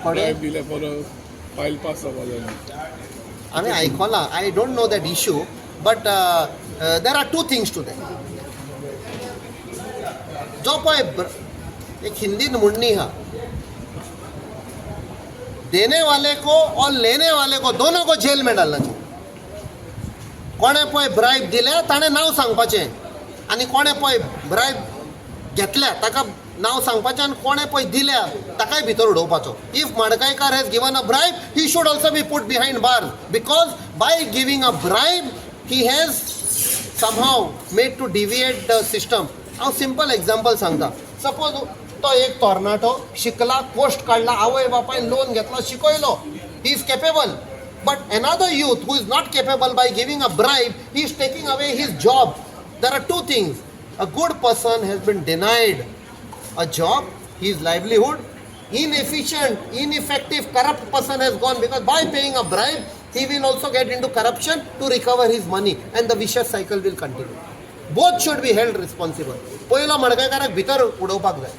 bribe दिल्या for a file pass जावपाक आमी आयकलां. I don't know that issue, but there are two things to that. जो पळय एक हिंदीन म्हणणी आहा, देने वाले को और लेने वाले को दोनों को जेल में डालना चाहिए. कोणे पळय ब्रायब दिल्या ताणें नांव सांगपाचें आनी कोणे पळय ब्रायब घेतल्या ताका नांव सांगपाचें आनी कोणे पळय दिल्या ताकाय भितर उडोवपाचो. इफ मडकयकार has given a bribe, he should also be put behind bars, because by giving a bribe he has somehow made to deviate the system. हांव सिंपल एग्जाम्पल सांगता. सपोज तो एक तरणाटो शिकला, पोस्ट काडला, आवय बापायन लोन घेतलो, शिकयलो, he is capable. But another youth who is not capable, by giving a bribe, he is taking away his job. There are two things. A good person has been denied a job, his livelihood. Inefficient, ineffective, corrupt person has gone, because by paying a bribe, he will also get into corruption to recover his money, and the vicious cycle will continue. Both should be held responsible. पयलो मडकयकाराक भितर उडोवपाक जाय.